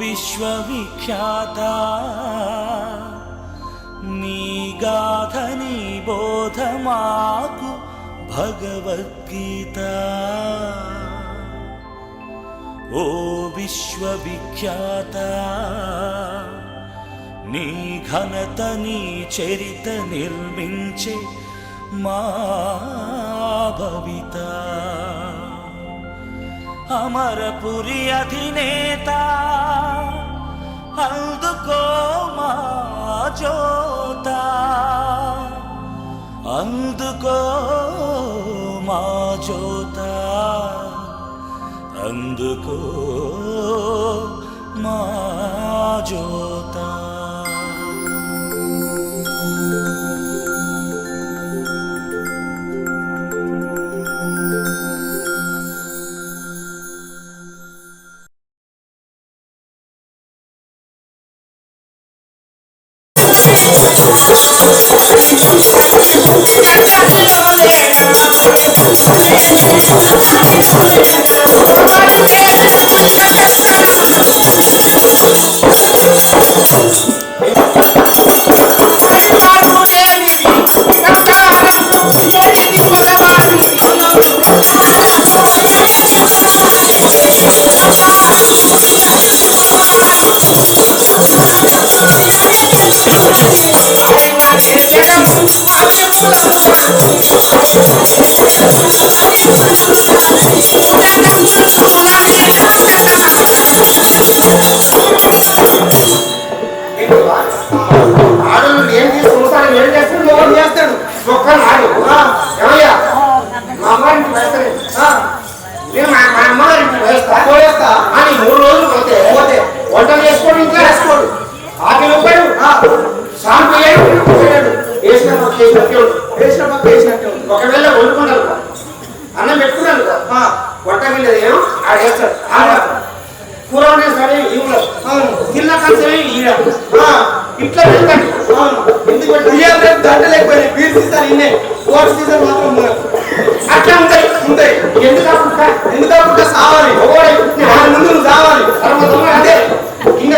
విశ్వవిఖ్యాత నీ గాథ నీ బోధ మాకు భగవద్గీత ఓ విశ్వవిఖ్యాత నీ ఘనత నీ చరిత నిర్మించే మా భవిత అమరపురి అధినేత అందుకో మా జోత అందుకో మా జోత అందుకో మా జోత ఆడలు ఏం చేస్తాడు ఏం చేస్తాడు ఎవరు చేస్తాడు ఒక్క నాడు ఏమయ్యా మా అమ్మారింటి వేస్తాడు నేను మా అమ్మగారింటి వేస్తా అని 3 రోజులు పోతే వంటలు చేసుకోడు ఇంకా వేసుకోడు ఆకలి ఇవ్వడు షాంపూ వేయడు వేసిన పక్క వేసినట్టు ఒకవేళ వండుకున్నారు అన్నం పెట్టుకున్నాను వంట మీద ఏమో ఆడ వేస్తాడు కూర సరే ఇవ్వడు తిన్న కలిసి ఇట్లా వెళ్తాడు ఎందుకు దండలేకపోయినాయి బీర్ సీజన్ ఇన్నే కోర్టు సీజన్ మాత్రం అట్లా ఉంటాయి ఎందుకు సావాలి ముందు నువ్వు సావాలి అదే కింద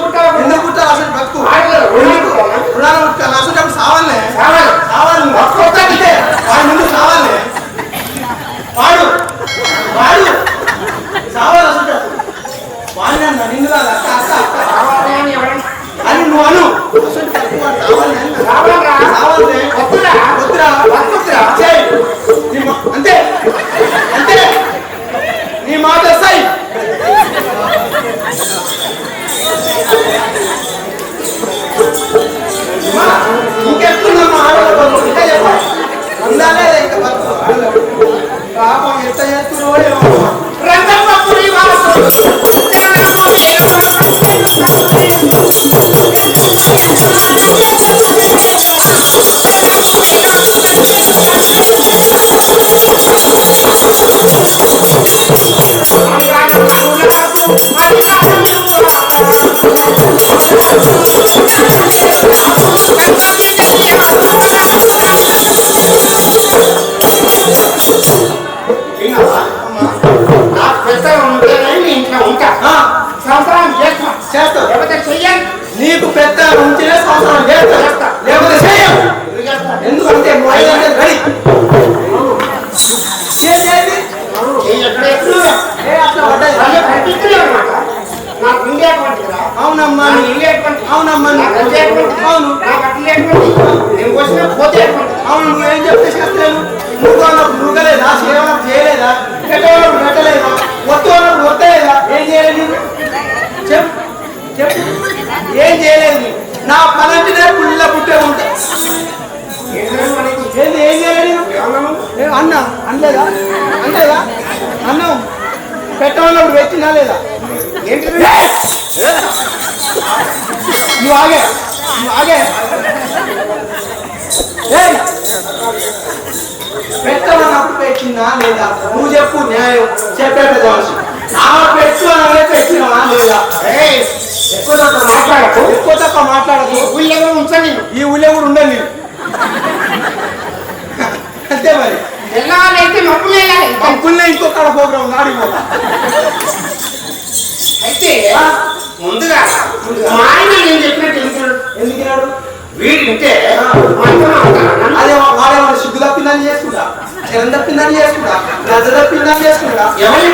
ఎందుకు అసలు బతుకు అసలు సావాలి వాడి ముందు సావాలి వాడు సావాలి అసలు వాడిన నిన్ను అని నువ్వు అను అంతే అంతే నీ మాట సై ఇంకెట్లున్నా ఆడవాళ్ళు ఇంకా చెప్పాలి ఉండాలే ఇంకా పాపం ఎంత చేస్తున్నావో రంగపురి నీకు పెద్ద ఉంచినే సంవత్సరం చేస్తా లేకపోతే చెయ్యం ఎందుకంటే అవునమ్మా అవునమ్మా అవును అవును నువ్వేం చెప్తే చేస్తాను నువ్వుగలేదా సేవ చేయలేదా పెట్టేవాళ్ళు పెట్టలేదా ఒత్తు ఒత్తలేదా ఏం చేయలేదు చెప్పు చెప్పు ఏం చేయలేదు నా పనంటే పుల్ల పుట్టే ఉంటా ఏం చేయలేదు అన్నా అనలేదా అనలేదా అన్నం పెట్టమన్నప్పుడు పెట్టినా లేదా నువ్వు ఆగే పెట్టమన్నప్పుడు పెట్టినా లేదా నువ్వు చెప్పు న్యాయం చెప్పే పెద్దవాళ్ళు పెట్టు అనే పెట్టినా లేదా ఎక్కువ తక్కువ మాట్లాడకు ఊళ్ళో కూడా ఉంచండి ఈ ఊళ్ళో కూడా ఉండను నేను అంతే మరి వెళ్ళాలంటే మప్పులే ఇంకొక ప్రోగ్రాం ఆడిపోతా ముందుగా మా ఆయన నేను చెప్పినట్టు ఎందుకున్నాడు వీడింటే అదే వాడేమన్నా సిగ్గు తప్పిందని చేసుకుంటా, చరం తప్పిందని చేసుకుంటా, గజ తప్పిందని చేసుకుంటా. ఎవరి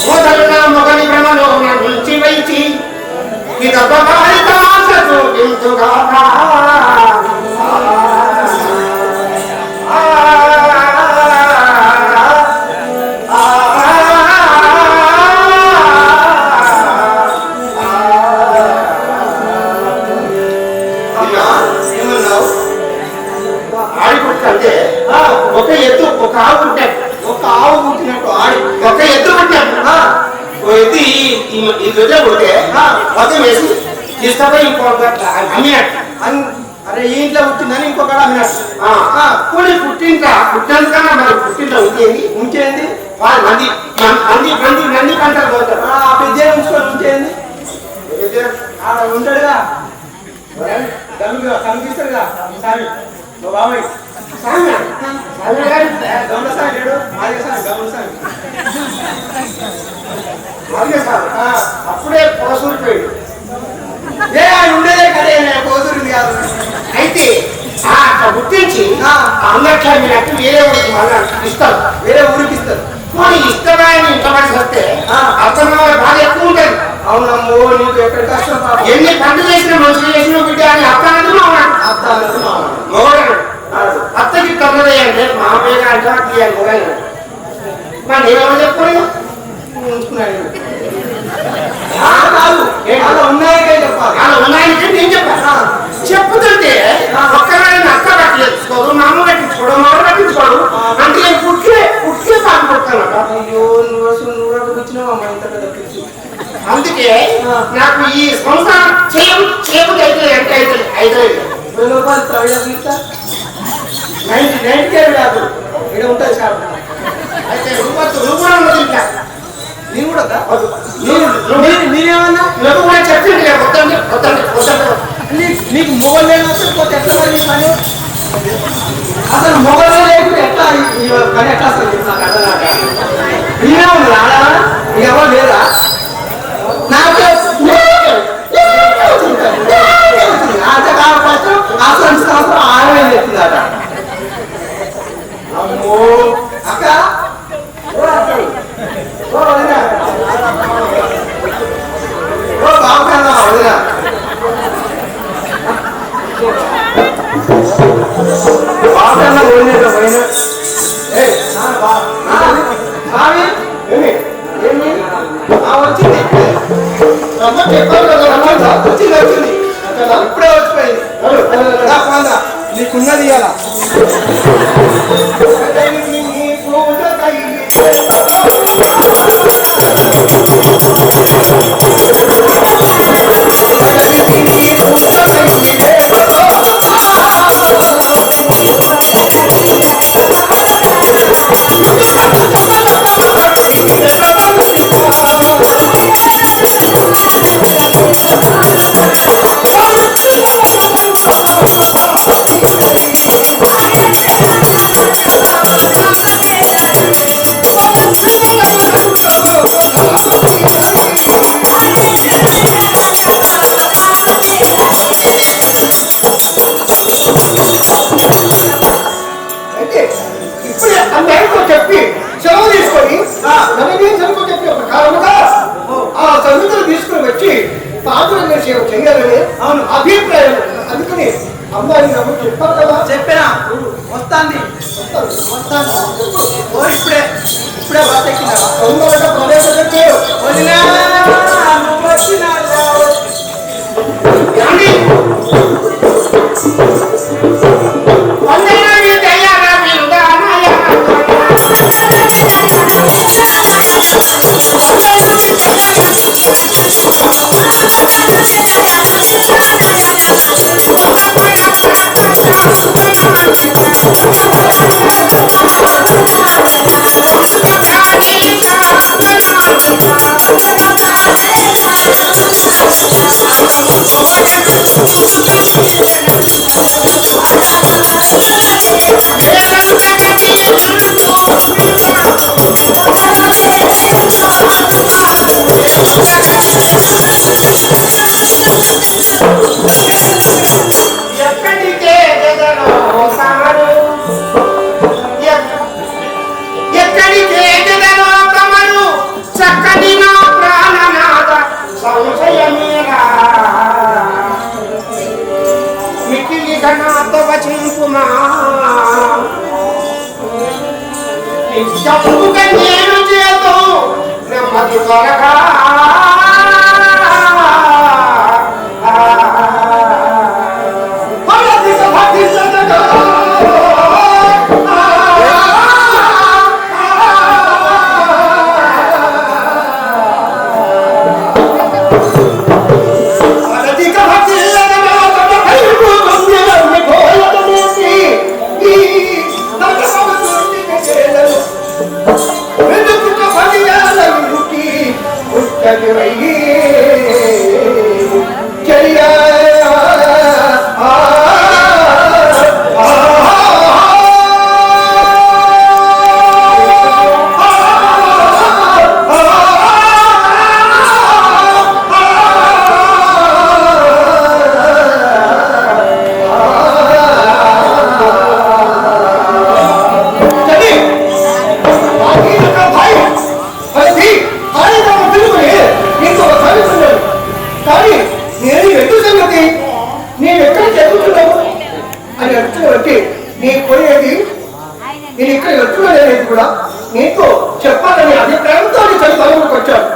మొదలుగా మొగలి భ్రమలో నుంచి వైచి ఆడిపుట్టే ఒక ఎత్తు ఒక ఆవు పుట్టాడు, ఒక ఆవు పుట్టినట్టు ఆడి ఒక ఎత్తు పుట్టాడు. ఎత్తి ఈ దొడ్డ కొడితే మొత్తం వేసి తీసుకపోయి ఇంకొక అమ్మినట్టు. అరే ఈ ఇంట్లో పుట్టిందని ఇంకొకటి అమ్మినట్టు. కూడి పుట్టినందుకన్నా మరి పుట్టింట్లో ఉంచేది వాళ్ళు మంది పంటలు పోతారు. ఆ పెద్ద ఉంచుకొని ఉంచేది ఉంటాడుగా, కనిపిస్తాడుగా సామి మా బాబాయ్ గమన సామి లేడు, మాదిగ సామి గమన సామి. అప్పుడే పోసూరిపోయాడు. ఏ ఆయన ఉండేదే కదే కోసూరింది కాదు. అయితే అట్లా గుర్తించి అందరికీ మీరు వేరే ఊరికి మళ్ళీ ఇస్తారు, వేరే ఊరికి ఇస్తారు. మరి ఇష్టమైన ఇంటమని వస్తే అతను బాగా ఎక్కువ ఉంటుంది. అవునమ్మో నీకు ఎక్కడ కష్టం పాపం. ఎన్ని పంటలు చేసిన మనుషులు చేసిన బిడ్డ అని అత్తనందుకు మొగడు అత్తకి తొందరగా అంటే మా పేరు అంటే మొగలు మరి నేనేమో చెప్పుకోండి ఉంచుకున్నాడు. ఉన్నాయకే చెప్పాలి, అలా ఉన్నాయని నేను చెప్పాను. చెప్పుతుంటే ఒక్కరైనా అక్క కట్టించుకోడు, మా అమ్మ కట్టించుకోడు, మా అమ్మ కట్టించుకోడు అంటే నేను పుట్టే పాటు కొడతానట. అయ్యో నువ్వు వచ్చినావు అమ్మ ఇంత పెద్ద పిచ్చి. అందుకే నాకు ఈ సంసారం చేయబుద్ధి అయితే ఎంత అయితే 20 రూపాయలు ప్రైవేట్ ఇస్తా 90 కాదు ఇక్కడ ఉంటుంది షాప్. అయితే నువ్వు కూడా వదిలిపా. నేను కూడా నేనేమన్నా నువ్వు కూడా చెప్పింది నీకు మొగలు లేకపోతే ఎట్లా మరి పని? అసలు మొగలు లేకపోతే ఎట్లా పని ఎట్లా అసలు నాకు అర్థం నేనే ఉంది ఆడ ఎవరు లేదా నాకు సంవత్సరం 6,000 చెప్తుందట. అమ్మో అక్క బాబు కదా వదినా బాబు పోయిన వచ్చింది వచ్చింది ఇప్పుడే వచ్చిపోయింది. నీకున్నది ఇవాళ చెప్పి సెలవు తీసుకొని చదువు చెప్పి ఒక కారణంగా ఆ చదువుతులు తీసుకుని వచ్చి పాత్ర సేవ చేయాలని అవును అభిప్రాయం. అందుకని అమ్మాయి నాకు చెప్పాను కదా. చెప్పినా వస్తాంది ఓ ఇప్పుడే బస్ ఎక్కినా తొందరగా ప్రవేశం చెప్పు. వదినా నువ్వు వచ్చినా ఏమండి? వందనాలు దయ్యాల విందానయ. ఎక్కడికే ఎదలో తమరు, ఎక్కడికే ఎదలో తమరు, చక్కని నా ప్రాణనాథ సంశయమేరా. మిక్కిలి ఘనాతో వచింపుమా, నిత్యముగా నేను చేతూ నెమ్మది త్వరగా. నేను ఇక్కడ ఎత్తుకోలేదు కూడా నీకు చెప్పాలని అభిప్రాయంతో నీ చదువులకు వచ్చాను.